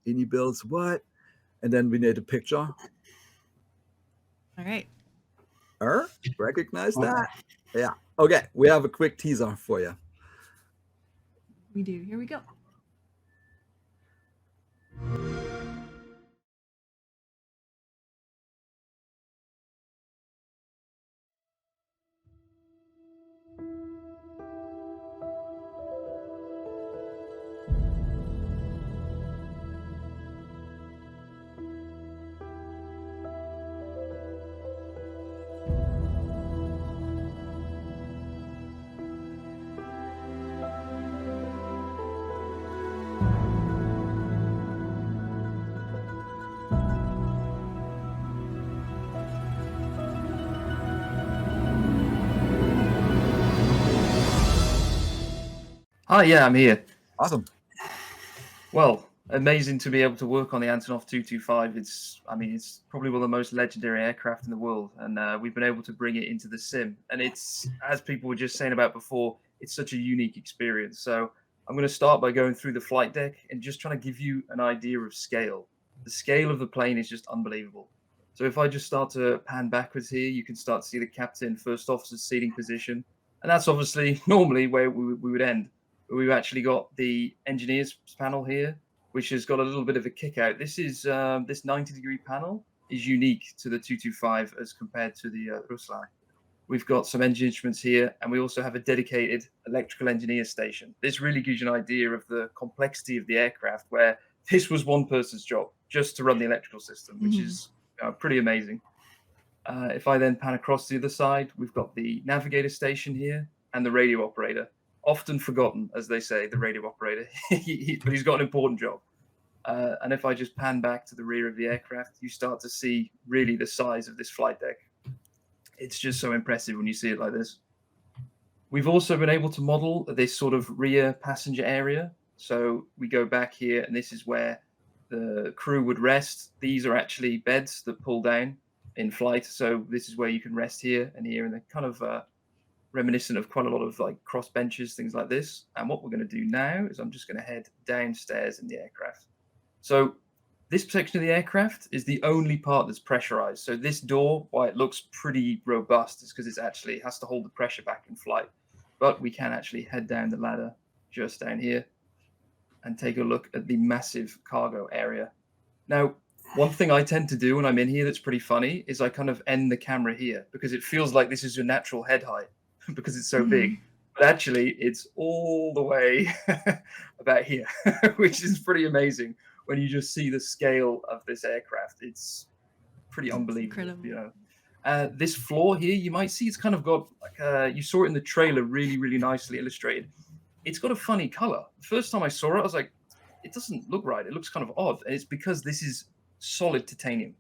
inibuilds what? And then we need a picture. All right. Recognize that? Yeah. Okay, we have a quick teaser for you. We do. Here we go. Hi, yeah, I'm here. Awesome. Well, amazing to be able to work on the Antonov 225. It's probably one of the most legendary aircraft in the world, and we've been able to bring it into the sim. And it's, as people were just saying about before, it's such a unique experience. So I'm going to start by going through the flight deck and just trying to give you an idea of scale. The scale of the plane is just unbelievable. So if I just start to pan backwards here, you can start to see the captain, first officer's seating position. And that's obviously normally where we would end. We've actually got the engineers panel here, which has got a little bit of a kick out. This is this 90-degree panel is unique to the 225 as compared to the Ruslan. We've got some engine instruments here, and we also have a dedicated electrical engineer station. This really gives you an idea of the complexity of the aircraft, where this was one person's job just to run the electrical system, which is pretty amazing. If I then pan across the other side, we've got the navigator station here and the radio operator. Often forgotten, as they say, the radio operator, but he's got an important job. And if I just pan back to the rear of the aircraft, you start to see really the size of this flight deck. It's just so impressive when you see it like this. We've also been able to model this sort of rear passenger area. So we go back here, and this is where the crew would rest. These are actually beds that pull down in flight. So this is where you can rest here, and they're kind of reminiscent of quite a lot of like cross benches, things like this. And what we're going to do now is I'm just going to head downstairs in the aircraft. So this section of the aircraft is the only part that's pressurized. So this door, while it looks pretty robust, is because it's actually has to hold the pressure back in flight. But we can actually head down the ladder just down here and take a look at the massive cargo area. Now, one thing I tend to do when I'm in here that's pretty funny is I kind of end the camera here because it feels like this is your natural head height because it's so big. But actually, it's all the way about here, which is pretty amazing when you just see the scale of this aircraft. It's pretty unbelievable. Incredible. You know, this floor here, you might see it's kind of got like you saw it in the trailer, really, really nicely illustrated. It's got a funny color. The first time I saw it, I was like, it doesn't look right. It looks kind of odd. And it's because this is solid titanium,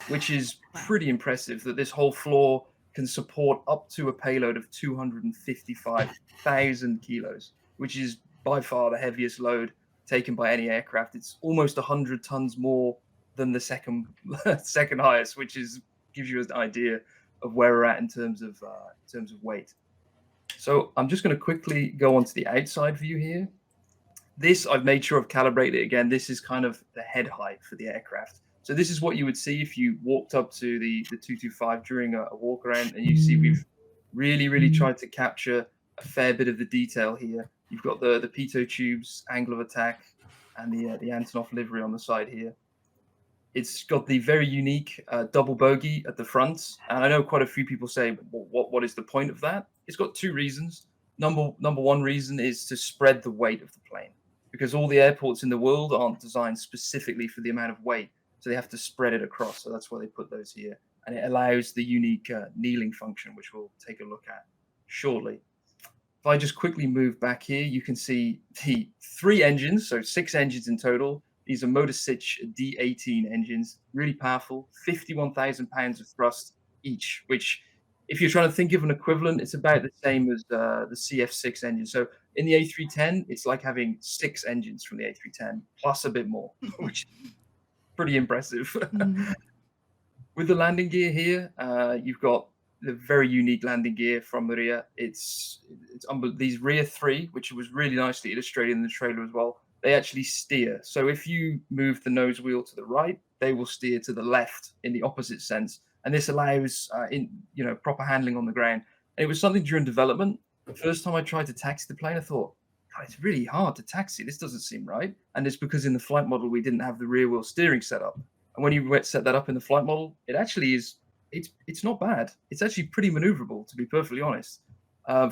which is pretty impressive that this whole floor can support up to a payload of 255,000 kilos, which is by far the heaviest load taken by any aircraft. It's almost 100 tons more than the second highest, which gives you an idea of where we're at in terms of weight. So I'm just going to quickly go on to the outside view here. This, I've made sure I've calibrated it again. This is kind of the head height for the aircraft. So this is what you would see if you walked up to the 225 during a walk around, and you see we've really, really tried to capture a fair bit of the detail here. You've got the pitot tubes, angle of attack, and the Antonov livery on the side here. It's got the very unique double bogey at the front, and I know quite a few people say, well, what is the point of that? It's got two reasons. Number one reason is to spread the weight of the plane, because all the airports in the world aren't designed specifically for the amount of weight. So they have to spread it across. So that's why they put those here. And it allows the unique kneeling function, which we'll take a look at shortly. If I just quickly move back here, you can see the 3 engines, so 6 engines in total. These are Motor Sich D18 engines, really powerful, 51,000 pounds of thrust each, which if you're trying to think of an equivalent, it's about the same as the CF6 engine. So in the A310, it's like having 6 engines from the A310 plus a bit more, which is pretty impressive. With the landing gear here, you've got the very unique landing gear from MRIA. It's these rear 3, which was really nicely illustrated in the trailer as well. they actually steer. So if you move the nose wheel to the right, they will steer to the left in the opposite sense. And this allows proper handling on the ground. And it was something during development. The first time I tried to taxi the plane, I thought, God, it's really hard to taxi. This doesn't seem right. And it's because in the flight model, we didn't have the rear wheel steering set up. And when you set that up in the flight model, it actually is, it's not bad. It's actually pretty maneuverable, to be perfectly honest,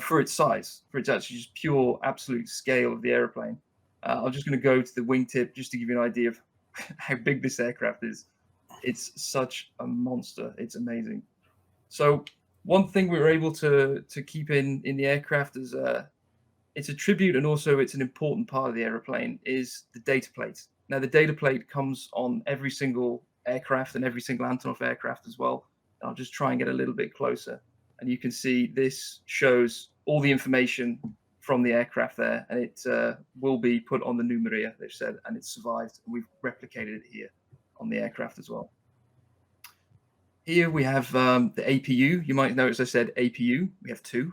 for its size, for its actually just pure absolute scale of the airplane. I'm just going to go to the wingtip just to give you an idea of how big this aircraft is. It's such a monster. It's amazing. So one thing we were able to keep in the aircraft is it's a tribute, and also it's an important part of the airplane, is the data plate. Now, the data plate comes on every single aircraft and every single Antonov aircraft as well. I'll just try and get a little bit closer. And you can see this shows all the information from the aircraft there, and it will be put on the new MRIA, they've said, and it's survived. And we've replicated it here on the aircraft as well. Here we have the APU. You might notice I said APU. We have two.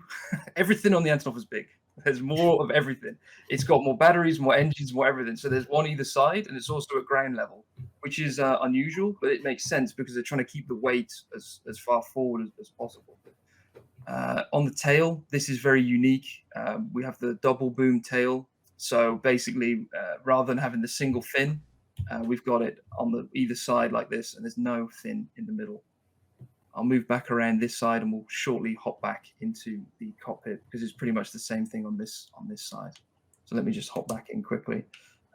Everything on the Antonov is big. There's more of everything. It's got more batteries, more engines, more everything. So there's one either side, and it's also at ground level, which is unusual, but it makes sense because they're trying to keep the weight as far forward as possible. On the tail, this is very unique. We have the double boom tail. So basically, rather than having the single fin, we've got it on the either side like this, and there's no fin in the middle. I'll move back around this side, and we'll shortly hop back into the cockpit because it's pretty much the same thing on this side. So let me just hop back in quickly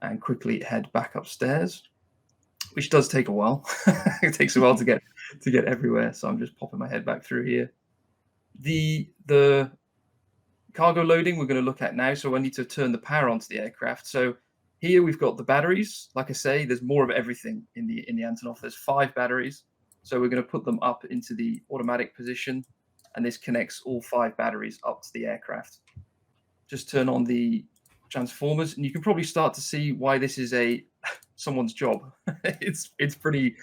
and quickly head back upstairs, which does take a while. It takes a while to get everywhere. So I'm just popping my head back through here. The cargo loading we're going to look at now. So I need to turn the power onto the aircraft. So here we've got the batteries. Like I say, there's more of everything in the Antonov. There's 5 batteries. So we're going to put them up into the automatic position, and this connects all 5 batteries up to the aircraft. Just turn on the transformers, and you can probably start to see why this is someone's job. It's pretty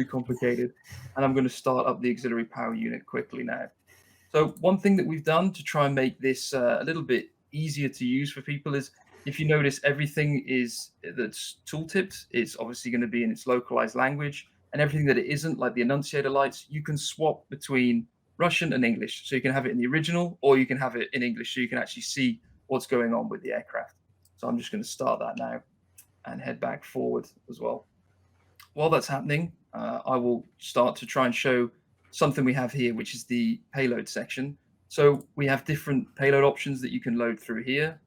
complicated. And I'm going to start up the auxiliary power unit quickly now. So one thing that we've done to try and make this a little bit easier to use for people is, if you notice, everything that's tooltipped, it's obviously going to be in its localized language. And everything that it isn't, like the annunciator lights, you can swap between Russian and English. So you can have it in the original, or you can have it in English, so you can actually see what's going on with the aircraft. So I'm just going to start that now and head back forward as well. While that's happening, I will start to try and show something we have here, which is the payload section. So we have different payload options that you can load through here.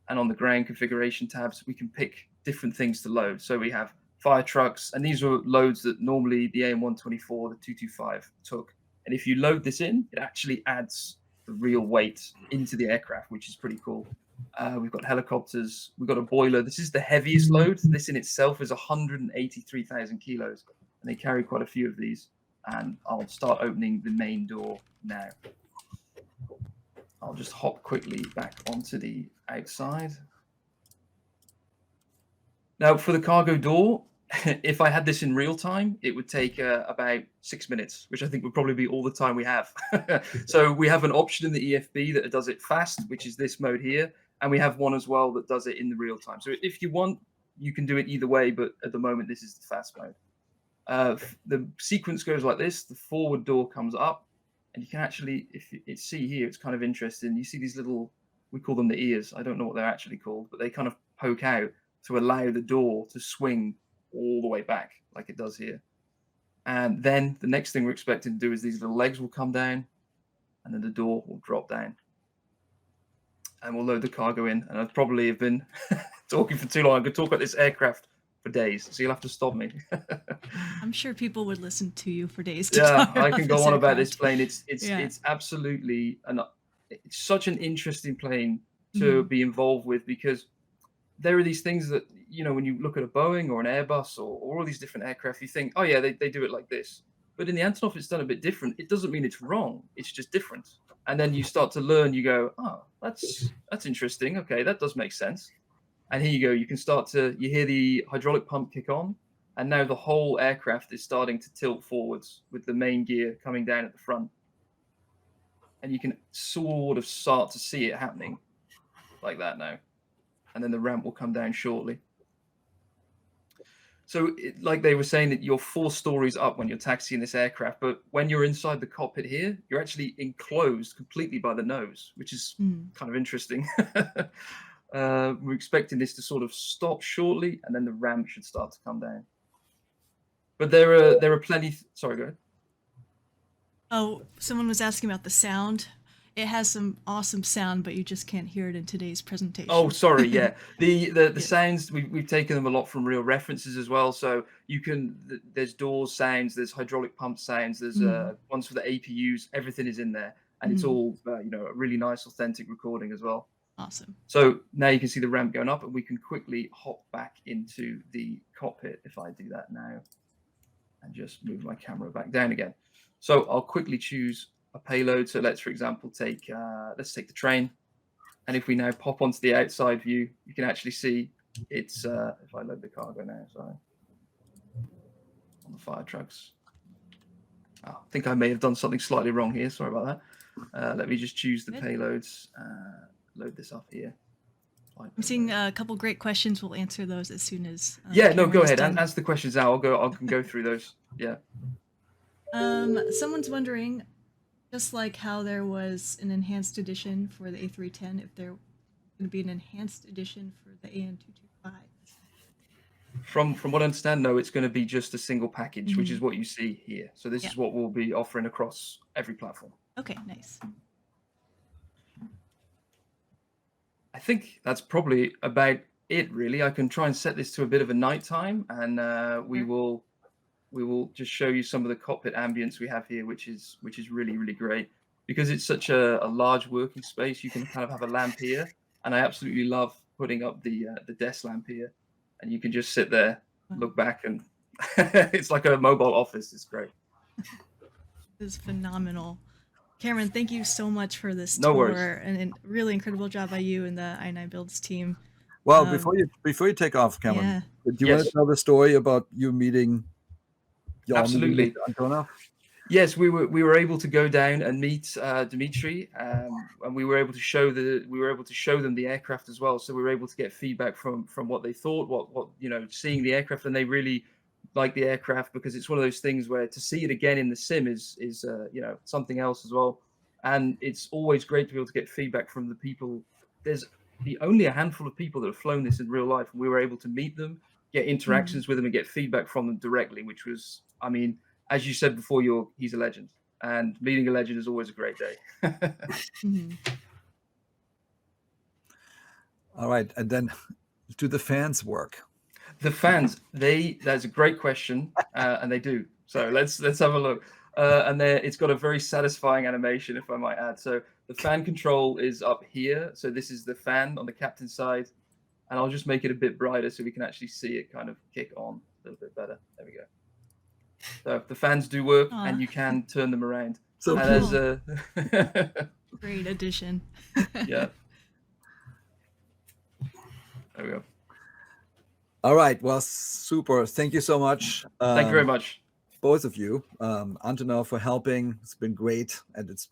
And on the ground configuration tabs, we can pick different things to load. So we have fire trucks, and these are loads that normally the AN-124, the 225 took. And if you load this in, it actually adds the real weight into the aircraft, which is pretty cool. We've got helicopters, we've got a boiler. This is the heaviest load. This in itself is 183,000 kilos, and they carry quite a few of these. And I'll start opening the main door now. I'll just hop quickly back onto the outside. Now, for the cargo door, if I had this in real time, it would take about 6 minutes, which I think would probably be all the time we have. So we have an option in the EFB that does it fast, which is this mode here. And we have one as well that does it in the real time. So if you want, you can do it either way. But at the moment, this is the fast mode. The sequence goes like this. The forward door comes up. And you can actually, if you see here, it's kind of interesting. You see these little, we call them the ears. I don't know what they're actually called, but they kind of poke out to allow the door to swing all the way back like it does here. And then the next thing we're expecting to do is these little legs will come down, and then the door will drop down. And we'll load the cargo in. And I probably have been talking for too long. I could talk about this aircraft for days, so you'll have to stop me. I'm sure people would listen to you for days. To Yeah, I can go on about this aircraft. plane. It's absolutely it's such an interesting plane to be involved with, because there are these things that, you know, when you look at a Boeing or an Airbus or all these different aircraft, you think, oh yeah, they do it like this. But in the Antonov, it's done a bit different. It doesn't mean it's wrong. It's just different. And then you start to learn, you go, oh, that's interesting. Okay, that does make sense. And here you go. You can start to, you hear the hydraulic pump kick on. And now the whole aircraft is starting to tilt forwards with the main gear coming down at the front. And you can sort of start to see it happening like that now. and then the ramp will come down shortly. So like they were saying, that you're 4 stories up when you're taxiing this aircraft, but when you're inside the cockpit here, you're actually enclosed completely by the nose, which is kind of interesting. We're expecting this to sort of stop shortly, and then the ramp should start to come down. But there are plenty. Sorry, go ahead. Oh, someone was asking about the sound. It has some awesome sound, but you just can't hear it in today's presentation. Oh, sorry. Yeah, the sounds, we've taken them a lot from real references as well. So you can, there's doors sounds, there's hydraulic pump sounds, there's ones for the APUs. Everything is in there, and it's all you know, a really nice authentic recording as well. Awesome. So now you can see the ramp going up, and we can quickly hop back into the cockpit if I do that now, and just move my camera back down again. So I'll quickly choose a payload. So let's, for example, let's take the train. And if we now pop onto the outside view, you can actually see it's, if I load the cargo now, sorry, on the fire trucks. Oh, I think I may have done something slightly wrong here. Sorry about that. Let me just choose the payloads, load this up here. I'm seeing a couple great questions. We'll answer those as soon as. Yeah, no, go ahead. Answer the questions now. I can go through those. Yeah. Someone's wondering, just like how there was an enhanced edition for the A310, if there going to be an enhanced edition for the AN225. From what I understand, no, it's going to be just a single package, which is what you see here. So this is what we'll be offering across every platform. Okay, nice. I think that's probably about it, really. I can try and set this to a bit of a nighttime, and we will just show you some of the cockpit ambience we have here, which is really, really great, because it's such a large working space. You can kind of have a lamp here, and I absolutely love putting up the desk lamp here, and you can just sit there, look back, and it's like a mobile office. It's great. This is phenomenal. Cameron, thank you so much for this tour. Worries. And a really incredible job by you and the inibuilds team. Well, before you take off, Cameron, do you want to tell the story about you meeting? Absolutely, Antonov? Yes, we were able to go down and meet Dimitri, and we were able to show them the aircraft as well. So we were able to get feedback from what they thought, what you know, seeing the aircraft, and they really like the aircraft, because it's one of those things where to see it again in the sim is you know, something else as well. And it's always great to be able to get feedback from the people. There's only a handful of people that have flown this in real life, and we were able to meet them, get interactions with them, and get feedback from them directly, which was, I mean, as you said before, he's a legend, and meeting a legend is always a great day. All right, and then do the fans work? The fans, that's a great question, and they do. So let's have a look. And it's got a very satisfying animation, if I might add. So the fan control is up here. So this is the fan on the captain's side, and I'll just make it a bit brighter so we can actually see it kind of kick on a little bit better. There we go. So the fans do work, and you can turn them around. So cool. Great addition. Yeah. There we go. All right. Well, super. Thank you so much. Thank you very much. Both of you. Antonov, for helping. It's been great, and it's